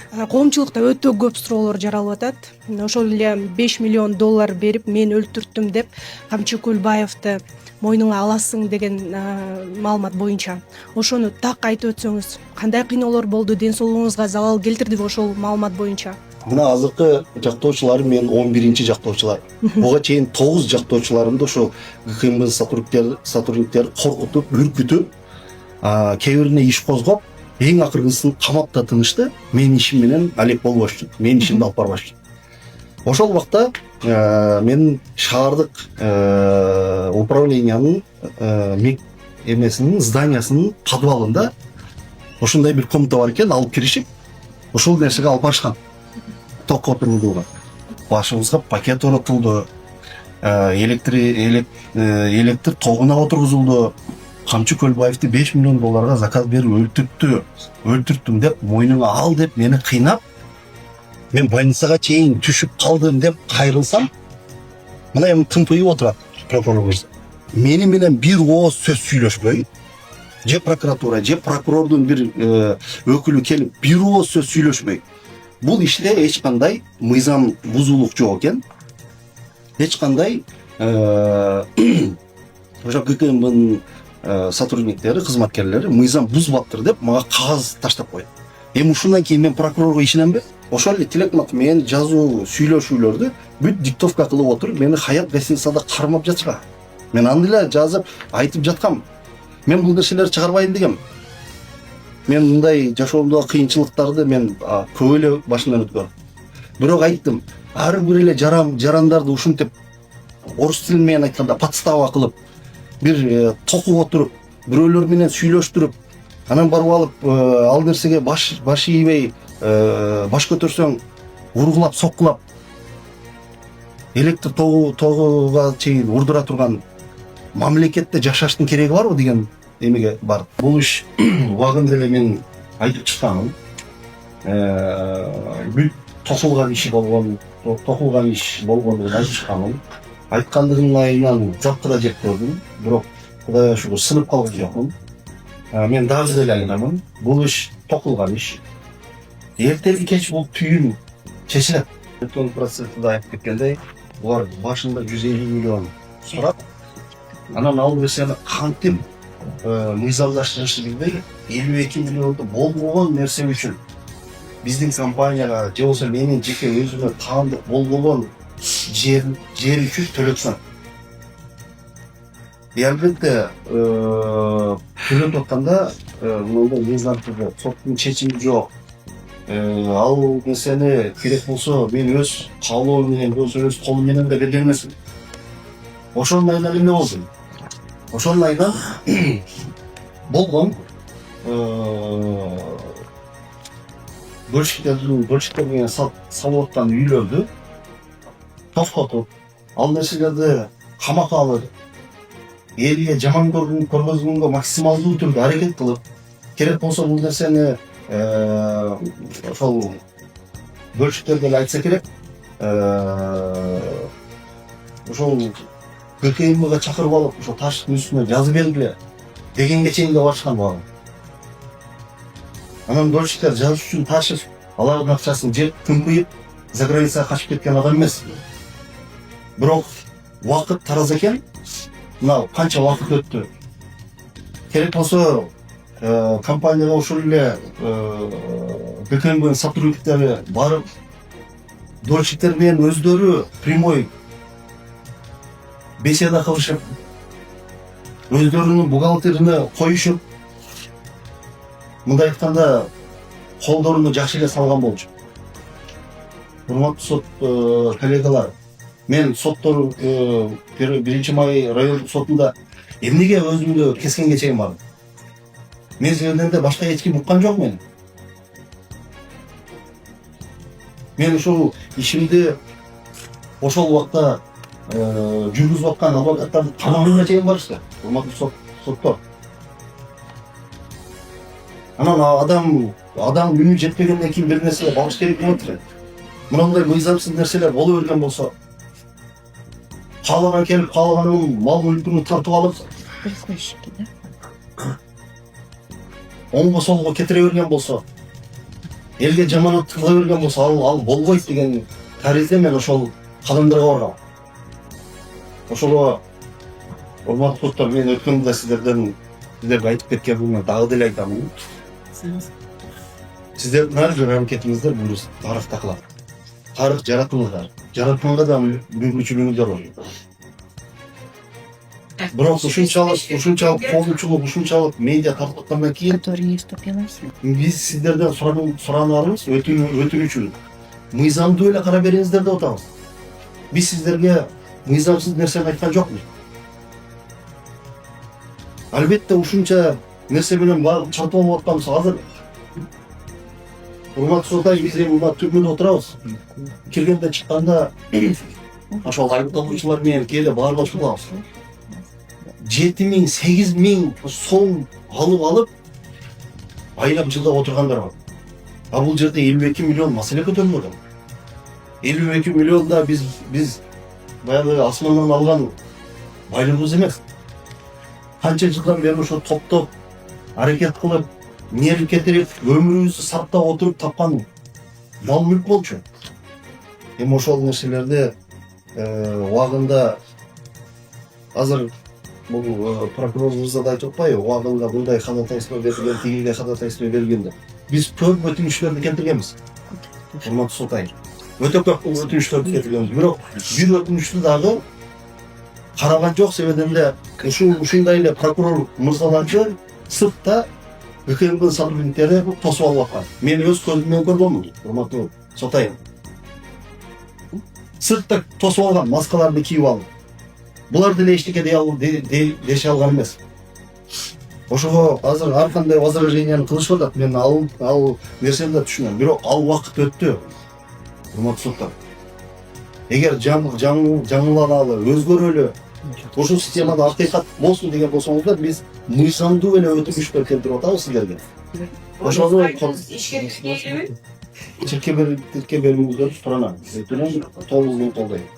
коомчулукта өтө көп суроолор жаралып атат. Ошол эле 5 миллион доллар берип мен өлтүрттүм деп Камчы Көлбаевди мойнуңа аласың деген маалымат боюнча. Ошону так айтып өтсөңүз, кандай кыйноолор болду, ден соолугуңузга залал келтирдиби ошол маалымат боюнча? Мына азыркы жактоочулар мен 11-чи жактоочулар. Буга чейин 9 жактоочуларымды ошо ГКМБ сотрудниктери коркутуп, үркүтүп, кээ бирине иш козгоп, эң акыркысын камап да тынышты. Менин ишим менен алек болбош үчүн, менин ишимди алып барбаш үчүн. Ошол убакта мен шаардык управлениянын зданиясынын подвалында ошондой бир комната бар экен, алып киришип, ошол нерсеге алып барышкан. Ток отурулууга. Башыбызга пакет оротулду, электр тогуна отургузулду. Камчы Көлбаевди 5 миллион долларга заказ берип өлтүрттүм деп, мойнуңа ал деп мени кыйнап, мен больницага чейин түшүп калдым деп кайрылсам, мына эми тымпыйып отурат прокурорубуз. Мени менен бир ооз сөз сүйлөшпөй, же прокуратура, же прокурордун бир өкүлү келип бир ооз сөз сүйлөшпөй. Бул иште эч кандай мыйзам бузуулук жок экен. Эч кандай ошо ГКМБнын сотрудниктери, кызматкерлери мыйзам бузбаптыр деп мага кагаз таштап коет. Эми ушундан кийин мен прокурорго ишенемби? Ошол эле тилекмат менен жазуу сүйлөшүүлөрдү бүт диктовка кылып отуруп, мени Хаят гостиницада кармап жатышкан. Мен аны эле жазып айтып жаткам. Мен бул нерселерди чыгарбайм дегем. Мен мындай жашоомдогу кыйынчылыктарды мен көп эле башымдан өткөрдүм. Бирок айттым, ар бир эле жарандарды ушинтип орус тилин менен айтканда подстава кылып, бир токуп отуруп, бирөөлөр менен сүйлөштүрүп, анан барып алып ал нерсеге баш ийбей, баш көтөрсөң ургулап, соккулап, электр тогуга чейин урдура турган мамлекетте жашаштын кереги барбы деген эмеге бар. Бул иш убагында эле мен айтып чыкканым. Бүт токулган иш болгонун айтып чыкканым. Айткандыгымдан жокко да жеп көрдүм, бирок Кудайга шүгүр сынып калган жокмун. Мен дагы деле айтамын, бул иш токулган иш. Эртеги кеч бул түйүн чечилет. Өткөн процессте айтып кеткендей, булар башында 150 миллион сурап, анан ал нерсени кантип мыйзамдаштырышты билбей, 52 миллионду болбогон нерсе үчүн биздин компанияга же болбосо менин жеке өзүмө таандык болбогон жер үчүн төлөтсөм. Албетте төлөп атканда мындай мыйзамдуу соттун чечими жок. Ал нерсени керек болсо мен өз каалоом менен, өз колум менен да берген эмесмин. Ошонун айынан эмне болду? Ошонун айынан болгон бөлшектер менен салып аткан үйлөрдү токтотуп, ал нерселерди камакка алып, элге жаман көргөзгөнгө максималдуу түрдө аракет кылып, керек болсо бул нерсени ошол бөлшектерге эле айтса керек, ошол ГКМБга чакырып алып, ошол таштын үстүнө жазып белгиле дегенге чейин да барышкан багы. Анан бөлшектер жазыш үчүн ташып, алардын акчасын жеп, тымпыйып, за границага качып кеткен адам эмес. Бирок убакыт тараз экен. Мына канча убакыт өттү. Керек болсо компанияга ошол эле ГКМБнын сотрудниктери барып, дольщиктер менен өздөрү прямой беседа кылышып, өздөрүнүн бухгалтерине коюшуп, мындай айтканда колдоруну жакшы эле салган болчу. Урматтуу сот коллегалар, мен соттор 1-Май райондук сотунда эмнеге өзүмдү кескенге чейин бардым. Мен силерден башка эч ким уккан жок мен. Мен ушул ишимди ошол убакта жүргүзүп аткан адвокаттардын камагына чейин барышты. Урматтуу соттор. Анан адам үнү жетпегенден кийин бир нерселер багыш керек болот эле. Мындай мыйзамсыз нерселер боло берген болсо, каалаган келип, каалаганын мал мүлкүн тартып алып, оңго солго кетире берген болсо, элге жаманат кыла берген болсо ал болбойт деген таризде мен ошол кадамдарга баргам. Ошого урматтуу достор, мен өткөндө сиздерге айтып кеткениме дагы деле айтамын. Сиздердин ар бир аракетиңиздер бул тарыхта калат. Тарых жаратылган. Жаратканга да мүмкүнчүлүгүңүздөр бар. Бирок ушунчалык коомчулук, ушунчалык медиа тарткандан кийин Который не вступила в силу. биз сиздерден суранарыбыз өтүнүч үчүн мыйзамдуу эле кара бериңиздер деп атабыз. Биз сиздерге мыйзамсыз нерсени айткан жокпуз. Албетте ушунча нерсе менен багып чарталып атканбыз. Азыр урматтуу Султай, биз эми мына түрмөдө отурабыз. Келгенде чыкканда ошол айыпталуучулар менен кээде баарлашып алабыз. 7.000, 8.000 сом алып айлап жылдап отургандар бар. А бул жерде 52 миллион маселе көтөрүлөт. 52 миллион да биз баягы асмандан алган байлыгыбыз эмес. Канча жылдан бери ошо топтоп аракет кылып, нерв кетирип, өмүрүбүздү сактап отуруп тапкан мал мүлк болчу. Эми ошол нерселерди убагында азыр бул прокурор мырза да айтып атпайбы, убагында мындай ходатайство берилген, тигиге ходатайство берилген деп. Биз көп өтүнүчлөрдү келтиргенбиз. Урматтуу Султай, өтө көп өтүнүчлөрдү келтиргенбиз. Бирок бир өтүнүчтү дагы караган жок, себебинен эле ушундай эле прокурор мырзаларды сыртта ÖKM'nin сотрудниктери тосуп алып аткан. Мен өз көзүм менен көргөнмүн, урматтуу Султай. Сыртта тосуп алган, маскаларды кийип алып. Булар деле эчтеке деше алган эмес. Ошого азыр ар кандай возраженияны кылышып атат. Мен ал нерсени да түшүнөм. Бирок ал убакыт өттү. Урматтуу Султай. Эгер жаңыланалы, өзгөрөлү, ошол системада акыйкат болсун деген болсоңуздар, биз мыйзамдуу эле өтүнүчтөр келтирип атабыз силерге. Ошого тилке берүүңүздөрдү суранам. Толугу колдойм.